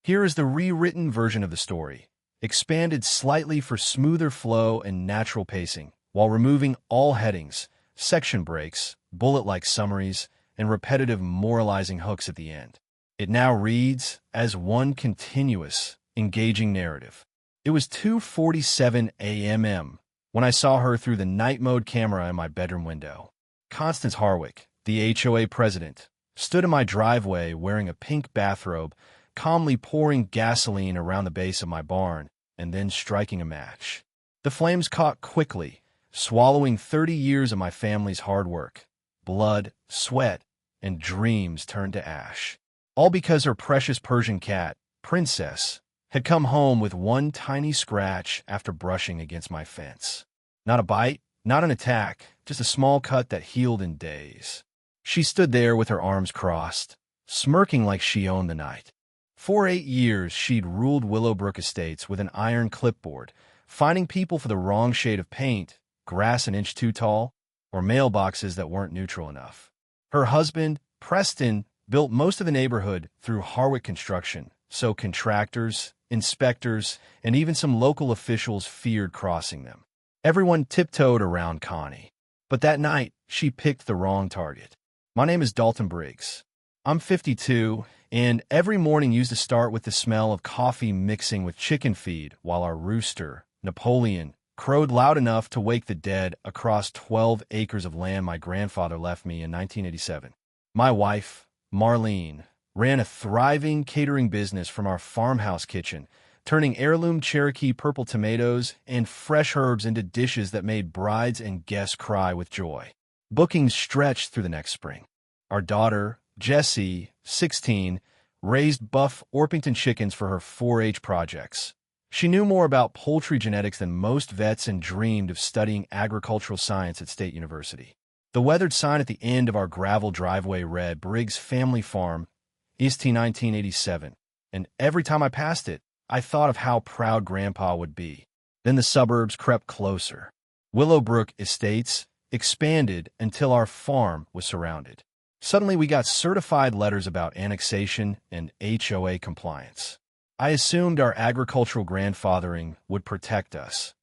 Here is the rewritten version of the story, expanded slightly for smoother flow and natural pacing, while removing all headings, section breaks, bullet-like summaries, and repetitive moralizing hooks at the end. It now reads as one continuous, engaging narrative. It was 2:47 a.m. when I saw her through the night mode camera in my bedroom window. Constance Harwick, the HOA president, stood in my driveway wearing a pink bathrobe, calmly pouring gasoline around the base of my barn and then striking a match. The flames caught quickly, swallowing 30 years of my family's hard work. Blood, sweat, and dreams turned to ash. All because her precious Persian cat, Princess, had come home with one tiny scratch after brushing against my fence. Not a bite, not an attack, just a small cut that healed in days. She stood there with her arms crossed, smirking like she owned the night. For 8 years, she'd ruled Willowbrook Estates with an iron clipboard, finding people for the wrong shade of paint, grass an inch too tall, or mailboxes that weren't neutral enough. Her husband, Preston, built most of the neighborhood through Harwick Construction, so contractors, inspectors, and even some local officials feared crossing them. Everyone tiptoed around Connie. But that night, she picked the wrong target. My name is Dalton Briggs. I'm 52, and every morning used to start with the smell of coffee mixing with chicken feed while our rooster, Napoleon, crowed loud enough to wake the dead across 12 acres of land my grandfather left me in 1987. My wife, Marlene, ran a thriving catering business from our farmhouse kitchen, turning heirloom Cherokee purple tomatoes and fresh herbs into dishes that made brides and guests cry with joy. Bookings stretched through the next spring. Our daughter, Jessie, 16, raised buff Orpington chickens for her 4-H projects. She knew more about poultry genetics than most vets and dreamed of studying agricultural science at State University. The weathered sign at the end of our gravel driveway read Briggs Family Farm, East 1987, and every time I passed it, I thought of how proud Grandpa would be. Then the suburbs crept closer. Willowbrook Estates expanded until our farm was surrounded. Suddenly, we got certified letters about annexation and HOA compliance. I assumed our agricultural grandfathering would protect us.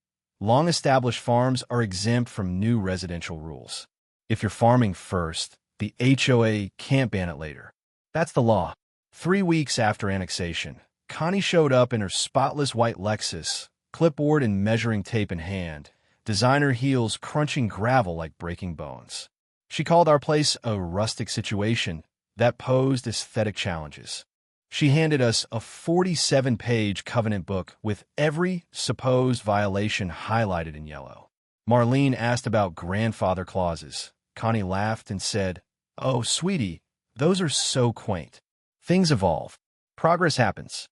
Long-established farms are exempt from new residential rules. If you're farming first, the HOA can't ban it later. That's the law. 3 weeks after annexation, Connie showed up in her spotless white Lexus, clipboard and measuring tape in hand, designer heels crunching gravel like breaking bones. She called our place a rustic situation that posed aesthetic challenges. She handed us a 47-page covenant book with every supposed violation highlighted in yellow. Marlene asked about grandfather clauses. Connie laughed and said, "Oh, sweetie, those are so quaint. Things evolve. Progress happens."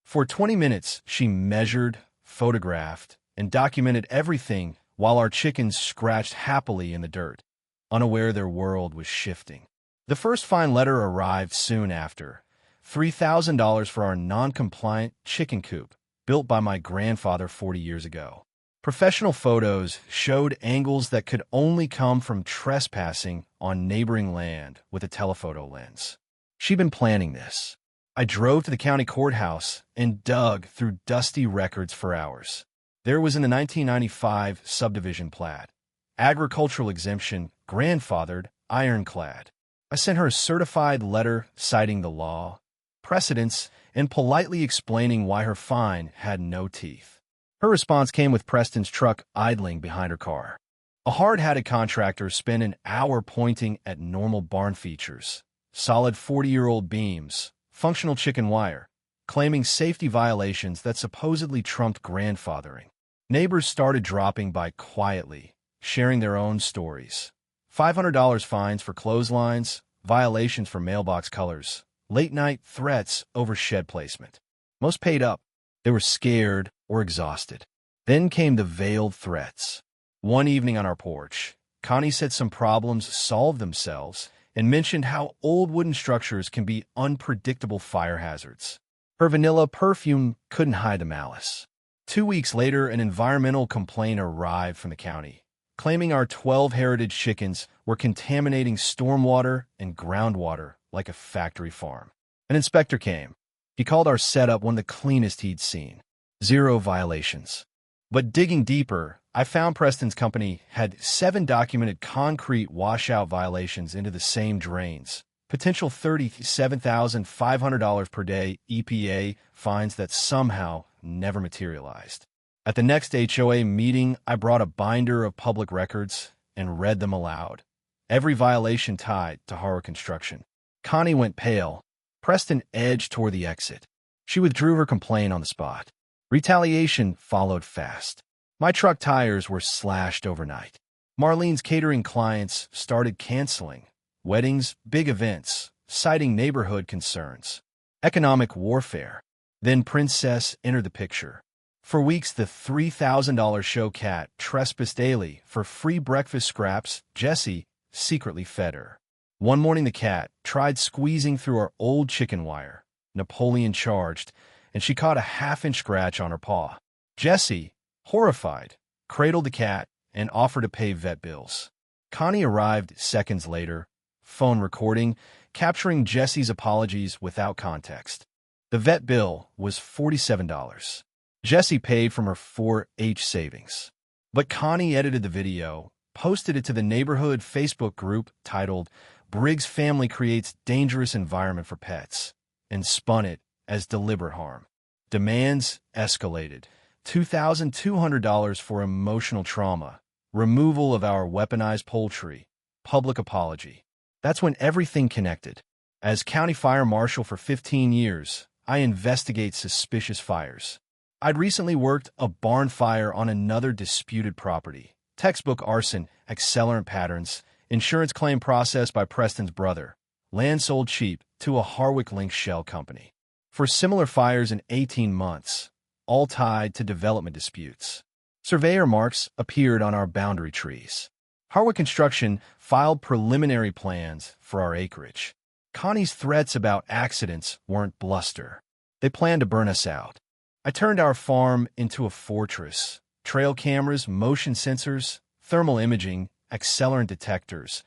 For 20 minutes, she measured, photographed, and documented everything while our chickens scratched happily in the dirt, unaware their world was shifting. The first fine letter arrived soon after, $3,000 for our non-compliant chicken coop, built by my grandfather 40 years ago. Professional photos showed angles that could only come from trespassing on neighboring land with a telephoto lens. She'd been planning this. I drove to the county courthouse and dug through dusty records for hours. There was in the 1995 subdivision plat, agricultural exemption, grandfathered, ironclad. I sent her a certified letter citing the law, precedents, and politely explaining why her fine had no teeth. Her response came with Preston's truck idling behind her car. A hard-hatted contractor spent an hour pointing at normal barn features, solid 40-year-old beams, functional chicken wire, claiming safety violations that supposedly trumped grandfathering. Neighbors started dropping by quietly, sharing their own stories. $500 fines for clotheslines, violations for mailbox colors, late-night threats over shed placement. Most paid up. They were scared or exhausted. Then came the veiled threats. One evening on our porch, Connie said some problems solved themselves and mentioned how old wooden structures can be unpredictable fire hazards. Her vanilla perfume couldn't hide the malice. 2 weeks later, an environmental complaint arrived from the county, claiming our 12 heritage chickens were contaminating stormwater and groundwater like a factory farm. An inspector came. He called our setup one of the cleanest he'd seen. Zero violations. But digging deeper, I found Preston's company had 7 documented concrete washout violations into the same drains. Potential $37,500 per day EPA fines that somehow never materialized. At the next HOA meeting, I brought a binder of public records and read them aloud. Every violation tied to Harwood Construction. Connie went pale. Preston edged toward the exit. She withdrew her complaint on the spot. Retaliation followed fast. My truck tires were slashed overnight. Marlene's catering clients started canceling. Weddings, big events, citing neighborhood concerns. Economic warfare. Then Princess entered the picture. For weeks, the $3,000 show cat trespassed daily for free breakfast scraps. Jesse secretly fed her. One morning, the cat tried squeezing through our old chicken wire. Napoleon charged, and she caught a half-inch scratch on her paw. Jesse, horrified, cradled the cat and offered to pay vet bills. Connie arrived seconds later, phone recording, capturing Jesse's apologies without context. The vet bill was $47. Jesse paid from her 4-H savings. But Connie edited the video, posted it to the neighborhood Facebook group titled Briggs Family Creates Dangerous Environment for Pets, and spun it as deliberate harm. Demands escalated. $2,200 for emotional trauma, removal of our weaponized poultry, public apology. That's when everything connected. As county fire marshal for 15 years, I investigate suspicious fires. I'd recently worked a barn fire on another disputed property. Textbook arson, accelerant patterns, insurance claim processed by Preston's brother. Land sold cheap to a Harwick-linked shell company. For similar fires in 18 months, all tied to development disputes. Surveyor marks appeared on our boundary trees. Harwood Construction filed preliminary plans for our acreage. Connie's threats about accidents weren't bluster. They planned to burn us out. I turned our farm into a fortress. Trail cameras, motion sensors, thermal imaging, accelerant detectors,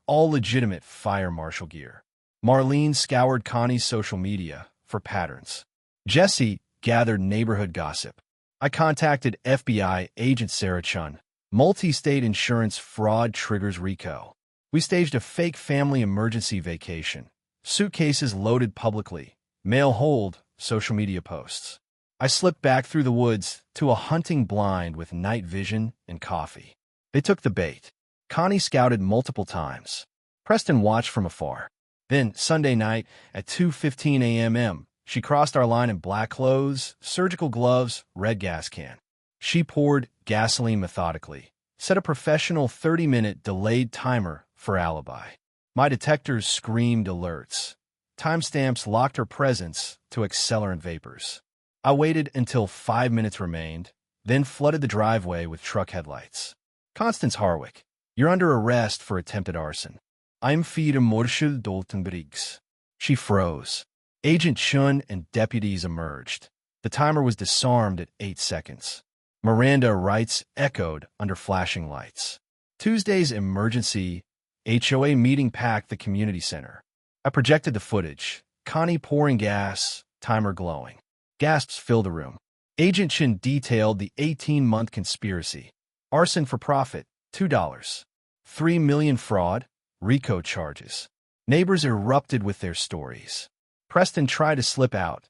all legitimate fire marshal gear. Marlene scoured Connie's social media for patterns. Jesse gathered neighborhood gossip. I contacted FBI agent Sarah Chun. Multi-state insurance fraud triggers RICO. We staged a fake family emergency vacation. Suitcases loaded publicly. Mail hold, social media posts. I slipped back through the woods to a hunting blind with night vision and coffee. They took the bait. Connie scouted multiple times. Preston watched from afar. Then, Sunday night at 2:15 a.m., she crossed our line in black clothes, surgical gloves, red gas can. She poured gasoline methodically, set a professional 30-minute delayed timer for alibi. My detectors screamed alerts. Timestamps locked her presence to accelerant vapors. I waited until 5 minutes remained, then flooded the driveway with truck headlights. Constance Harwick, you're under arrest for attempted arson. I'm für Marshal Dalton Briggs. She froze. Agent Chun and deputies emerged. The timer was disarmed at 8 seconds. Miranda rights echoed under flashing lights. Tuesday's emergency HOA meeting packed the community center. I projected the footage. Connie pouring gas, timer glowing. Gasps filled the room. Agent Chin detailed the 18-month conspiracy. Arson for profit, $2. $3 million fraud, RICO charges. Neighbors erupted with their stories. Preston tried to slip out.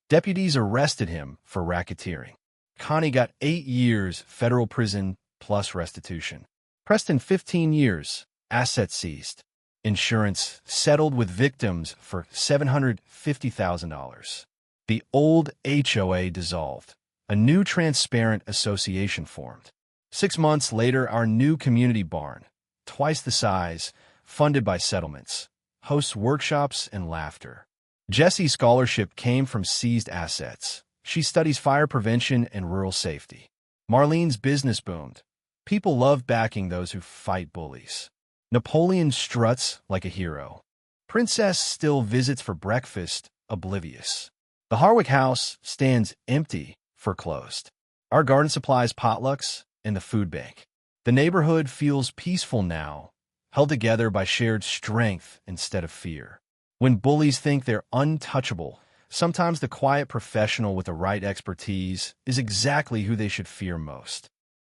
Deputies arrested him for racketeering. Connie got 8 years federal prison plus restitution. Preston 15 years, assets seized. Insurance settled with victims for $750,000. The old HOA dissolved. A new transparent association formed. 6 months later, our new community barn, twice the size, funded by settlements, hosts workshops and laughter. Jesse's scholarship came from seized assets. She studies fire prevention and rural safety. Marlene's business boomed. People love backing those who fight bullies. Napoleon struts like a hero. Princess still visits for breakfast, oblivious. The Harwick house stands empty, foreclosed. Our garden supplies potlucks and the food bank. The neighborhood feels peaceful now, held together by shared strength instead of fear. When bullies think they're untouchable, Sometimes the quiet professional with the right expertise is exactly who they should fear most.